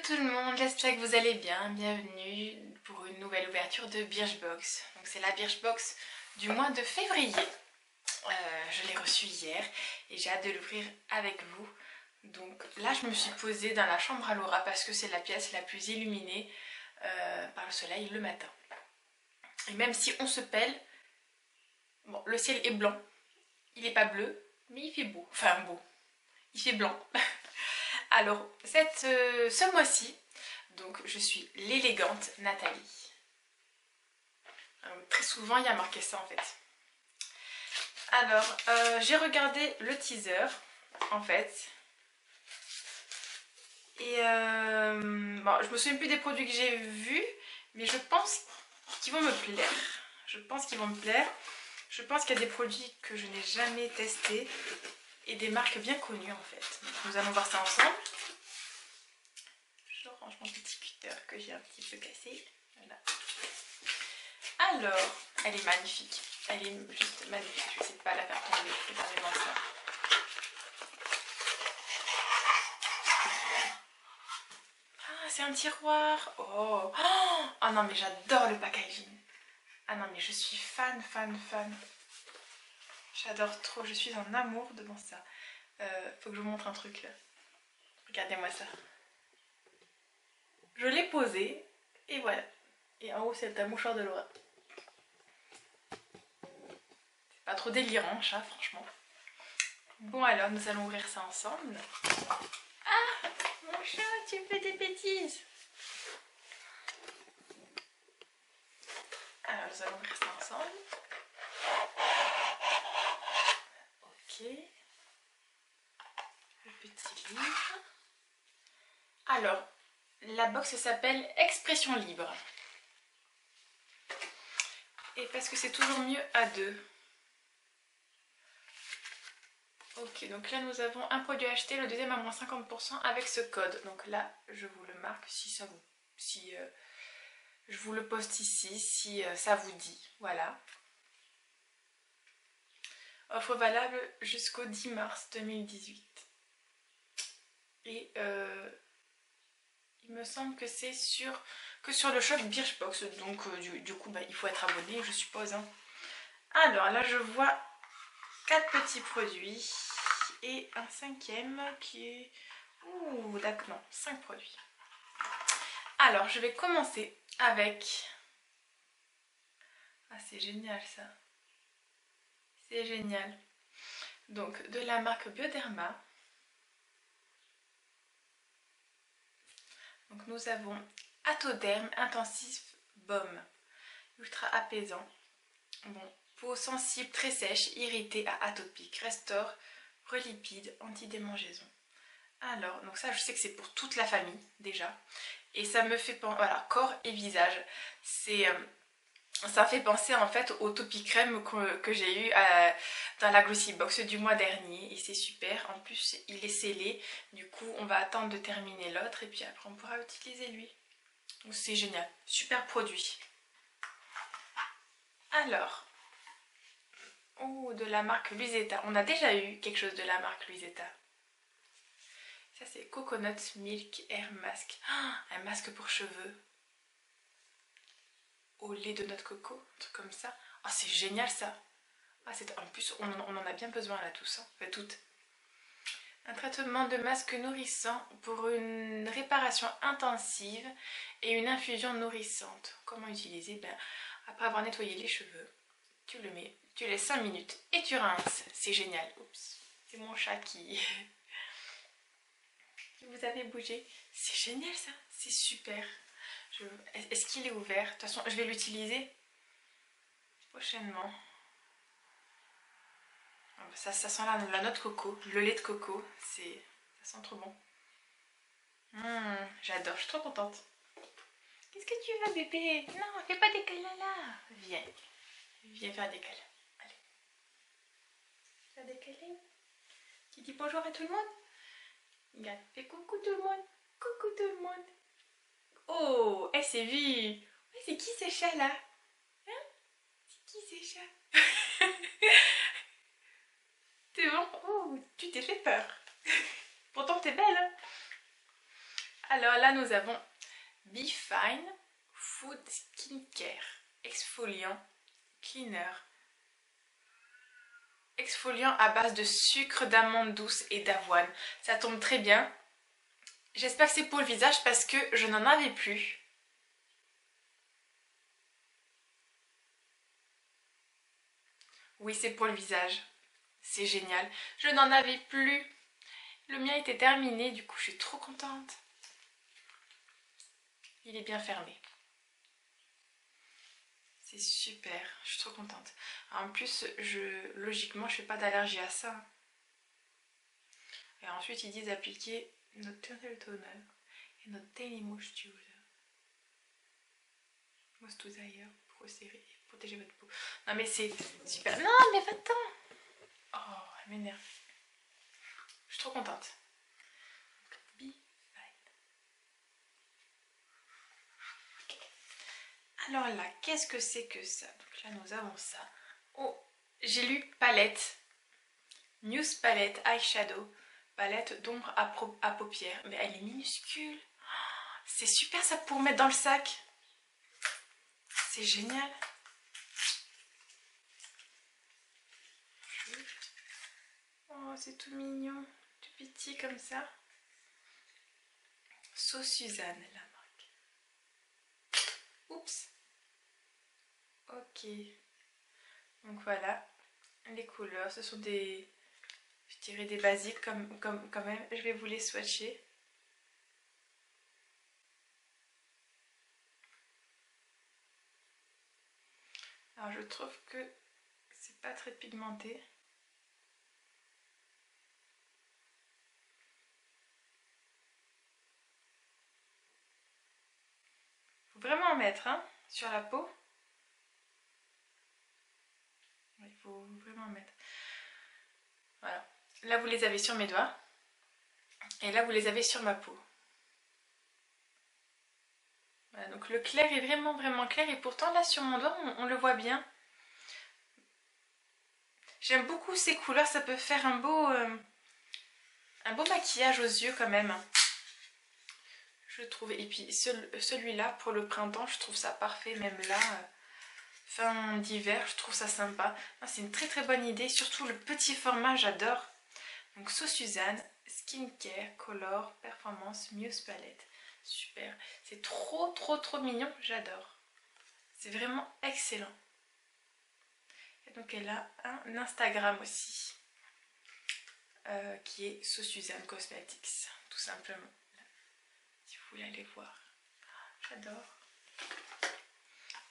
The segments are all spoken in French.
tout le monde, j'espère que vous allez bien. Bienvenue pour une nouvelle ouverture de Birchbox. Donc c'est la Birchbox du mois de février. Je l'ai reçue hier et j'ai hâte de l'ouvrir avec vous. Donc là je me suis posée dans la chambre à Laura parce que c'est la pièce la plus illuminée par le soleil le matin. Et même si on se pèle, bon, le ciel est blanc, il n'est pas bleu, mais il fait beau. Enfin beau, il fait blanc. Alors, ce mois-ci, donc je suis l'élégante Nathalie. Très souvent, il y a marqué ça en fait. Alors, j'ai regardé le teaser, en fait. Et bon, je me souviens plus des produits que j'ai vus, mais je pense qu'ils vont me plaire. Je pense qu'il y a des produits que je n'ai jamais testés et des marques bien connues en fait. Donc, nous allons voir ça ensemble. Je range mon petit cutter que j'ai un petit peu cassé. Voilà. Alors, elle est magnifique. Elle est juste magnifique. Je ne sais pas la faire tomber. Regardez-moi ça. Ah, c'est un tiroir. Oh. Oh non, mais j'adore le packaging. Ah non, mais je suis fan. J'adore trop. Je suis en amour devant ça. Faut que je vous montre un truc là. Regardez-moi ça. Je l'ai posé et voilà. Et en haut, c'est un mouchoir de Laura. C'est pas trop délirant, chat, franchement. Bon, alors, nous allons ouvrir ça ensemble. Ah, mon chat, tu me fais des bêtises. Alors, nous allons ouvrir ça ensemble. Ok. Le petit livre. Alors, la box s'appelle Expression libre. Et parce que c'est toujours mieux à deux. Ok, donc là nous avons un produit acheté, le deuxième à moins 50% avec ce code. Donc là, je vous le marque si je vous le poste ici, si ça vous dit. Voilà. Offre valable jusqu'au 10 mars 2018. Et il me semble que c'est que sur le shop Birchbox. Donc du coup, bah, il faut être abonné, je suppose. Hein. Alors là, je vois 4 petits produits. Et un cinquième qui est... Ouh, d'accord, non, 5 produits. Alors, je vais commencer avec... Ah, c'est génial ça. C'est génial. Donc, de la marque Bioderma. Donc, nous avons Atoderm Intensif Baume. Ultra apaisant. Bon, peau sensible, très sèche, irritée à atopique. Restaure, relipide, anti-démangeaison. Alors, donc ça je sais que c'est pour toute la famille déjà. Et ça me fait penser, voilà, corps et visage. Ça fait penser en fait au Topi Crème que j'ai eu dans la Glossy Box du mois dernier. Et c'est super, en plus il est scellé. Du coup on va attendre de terminer l'autre et puis après on pourra utiliser lui. Donc c'est génial, super produit. Alors, oh, de la marque Luisetta. On a déjà eu quelque chose de la marque Luisetta. Ça c'est Coconut Milk Air Mask. Un masque pour cheveux. Au lait de noix de coco, un truc comme ça. Oh, c'est génial ça. Ah, en plus, on en a bien besoin là tous. Hein. Enfin, toutes. Un traitement de masque nourrissant pour une réparation intensive et une infusion nourrissante. Comment utiliser? Ben, après avoir nettoyé les cheveux, tu le mets, tu laisses 5 minutes et tu rinces. C'est génial. Oups, c'est mon chat qui... Vous avez bougé. C'est génial ça, c'est super. Est-ce qu'il est ouvert? De toute façon, je vais l'utiliser prochainement. Ça sent la noix de coco, le lait de coco. Ça sent trop bon. J'adore, je suis trop contente. Qu'est-ce que tu veux bébé? Non, fais pas des câlins là. Viens faire des câlins. Allez. Faire des câlins. Tu dis bonjour à tout le monde? Regarde, fais coucou tout le monde. Coucou tout le monde. Oh, elle s'est vue. C'est qui ce chat là? Hein? C'est qui ce chat? T'es bon? Oh, tu t'es fait peur. Pourtant t'es belle hein? Alors là nous avons Be Fine Food Skincare Exfoliant Cleaner. Exfoliant à base de sucre d'amande douce et d'avoine. Ça tombe très bien. J'espère que c'est pour le visage parce que je n'en avais plus. Oui, c'est pour le visage. C'est génial. Je n'en avais plus. Le mien était terminé, du coup je suis trop contente. Il est bien fermé. C'est super, je suis trop contente. En plus, logiquement, je fais pas d'allergie à ça. Et ensuite, ils disent appliquer notre toner et notre daily moisture. Moisturizer pour serrer et protéger votre peau. Non mais c'est super. Non mais va-t'en. Oh, elle m'énerve. Je suis trop contente. Be Fine. Okay. Alors là, qu'est-ce que c'est que ça? Donc là, nous avons ça. Oh, j'ai lu palette. Muse palette eyeshadow. Palette d'ombre à paupières. Mais elle est minuscule. C'est super ça pour mettre dans le sac. C'est génial. Oh, c'est tout mignon. Tout petit comme ça. So Suzanne, la marque. Oups. Ok. Donc voilà. Les couleurs, ce sont des... Je dirais des basiques quand même. Je vais vous les swatcher. Alors je trouve que c'est pas très pigmenté. Faut vraiment en mettre hein, sur la peau. Il faut vraiment en mettre. Voilà. Là vous les avez sur mes doigts. Et là vous les avez sur ma peau. Voilà, donc le clair est vraiment clair. Et pourtant là sur mon doigt on le voit bien. J'aime beaucoup ces couleurs. Ça peut faire un beau maquillage aux yeux quand même. Je trouve. Et puis celui-là pour le printemps je trouve ça parfait. Même là... fin d'hiver, je trouve ça sympa. C'est une très bonne idée, surtout le petit format, j'adore. Donc So Suzanne, Skincare, Color, Performance, Muse Palette. Super, c'est trop mignon, j'adore. C'est vraiment excellent. Et donc elle a un Instagram aussi, qui est So Suzanne Cosmetics, tout simplement. Si vous voulez aller voir. J'adore.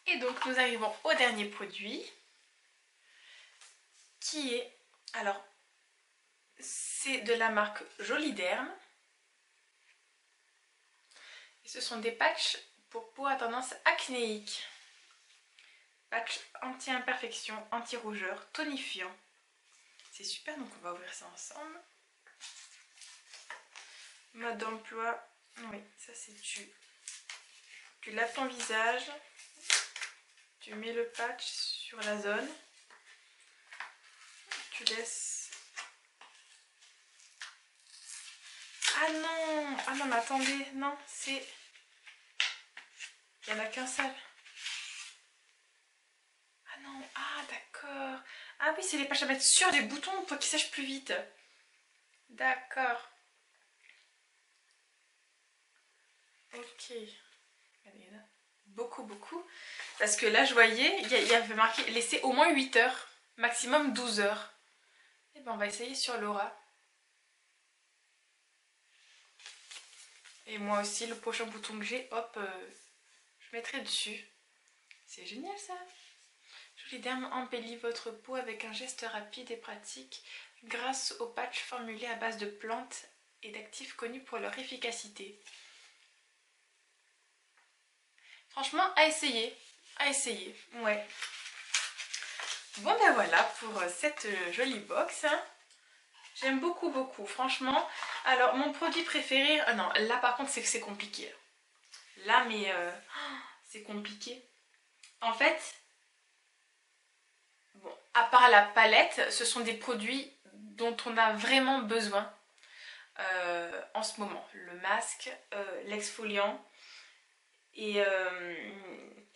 Et donc nous arrivons au dernier produit qui est, alors c'est de la marque Joliderme et ce sont des patchs pour peau à tendance acnéique. Patch anti-imperfection, anti-rougeur, tonifiant. C'est super, donc on va ouvrir ça ensemble. Mode d'emploi, oui, ça c'est tu laves ton visage. Tu mets le patch sur la zone, tu laisses... Ah non mais attendez, non, c'est... Il n'y en a qu'un seul. Ah non, ah d'accord. Ah oui, c'est les patchs à mettre sur les boutons pour qu'ils sèchent plus vite. D'accord. Ok. Il y en a beaucoup. Parce que là, je voyais, il y avait marqué laisser au moins 8 heures, maximum 12 heures. Et ben on va essayer sur Laura. Et moi aussi, le prochain bouton que j'ai, hop, je mettrai dessus. C'est génial ça. Joliderme embellit votre peau avec un geste rapide et pratique grâce aux patchs formulés à base de plantes et d'actifs connus pour leur efficacité. Franchement, à essayer, ouais. Bon ben voilà pour cette jolie box. J'aime beaucoup, franchement. Alors, mon produit préféré... Ah non, là par contre, c'est que c'est compliqué. Là, mais c'est compliqué. En fait, bon, à part la palette, ce sont des produits dont on a vraiment besoin. en ce moment. Le masque, l'exfoliant et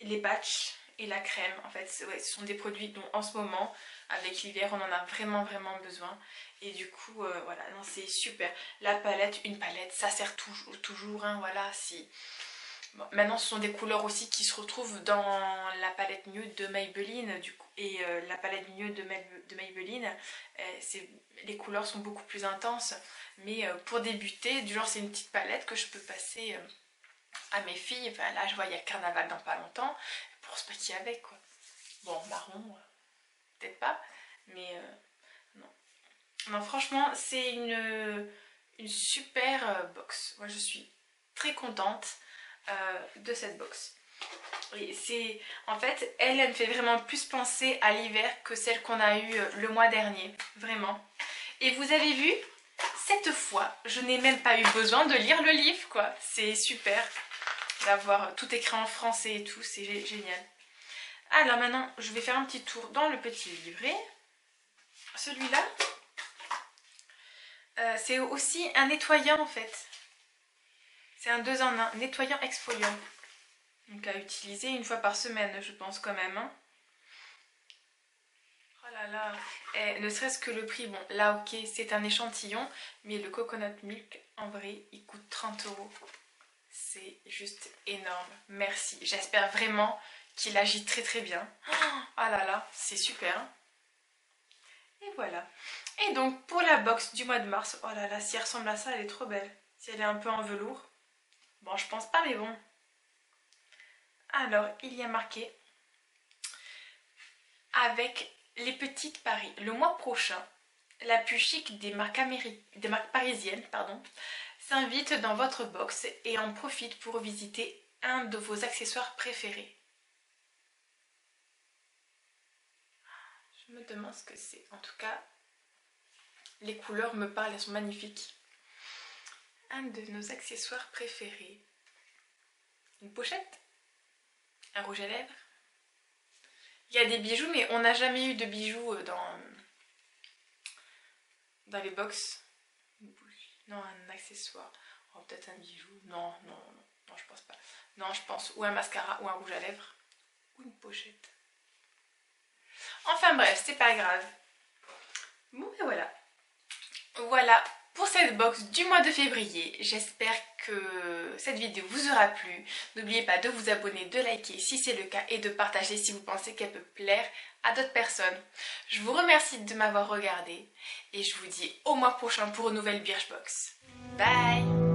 les patchs et la crème. En fait, ouais, ce sont des produits dont en ce moment, avec l'hiver, on en a vraiment besoin. Et du coup, voilà, non, c'est super. La palette, une palette, ça sert toujours hein, voilà, si... Bon, maintenant, ce sont des couleurs aussi qui se retrouvent dans la palette nude de Maybelline, du coup, et la palette nude de Maybelline, les couleurs sont beaucoup plus intenses. Mais pour débuter, du genre, c'est une petite palette que je peux passer à mes filles. Enfin, là, je vois, il y a carnaval dans pas longtemps, pour se maquiller avec, quoi. Bon, marron, peut-être pas, mais non. Non, franchement, c'est une super box. Moi, je suis très contente de cette box. Et c'est, en fait, elle me fait vraiment plus penser à l'hiver que celle qu'on a eue le mois dernier, vraiment. Et vous avez vu, cette fois, je n'ai même pas eu besoin de lire le livre, quoi. C'est super d'avoir tout écrit en français et tout, c'est génial. Alors maintenant, je vais faire un petit tour dans le petit livret. Celui-là, c'est aussi un nettoyant en fait. C'est un 2 en 1, nettoyant exfoliant. Donc à utiliser une fois par semaine, je pense quand même. Hein. Oh là là, et ne serait-ce que le prix, bon là ok, c'est un échantillon, mais le coconut milk, en vrai, il coûte 30 €. C'est juste énorme. Merci. J'espère vraiment qu'il agit très bien. Oh là là, c'est super. Hein. Et voilà. Et donc pour la box du mois de mars, oh là là, si elle ressemble à ça, elle est trop belle. Si elle est un peu en velours. Bon, je pense pas, mais bon. Alors, il y a marqué avec les petites paris. Le mois prochain, la plus chic des marques, parisiennes s'invite dans votre box et en profite pour visiter un de vos accessoires préférés. Je me demande ce que c'est. En tout cas, les couleurs me parlent, elles sont magnifiques. Un de nos accessoires préférés. Une pochette? Un rouge à lèvres? Il y a des bijoux, mais on n'a jamais eu de bijoux dans les box. Non, un accessoire. Oh, peut-être un bijou. Non, je pense pas. Non, je pense ou un mascara ou un rouge à lèvres. Ou une pochette. Enfin bref, c'est pas grave. Bon, et voilà. Voilà pour cette box du mois de février. J'espère que cette vidéo vous aura plu. N'oubliez pas de vous abonner, de liker si c'est le cas et de partager si vous pensez qu'elle peut plaire à d'autres personnes. Je vous remercie de m'avoir regardé et je vous dis au mois prochain pour une nouvelle Birchbox. Bye!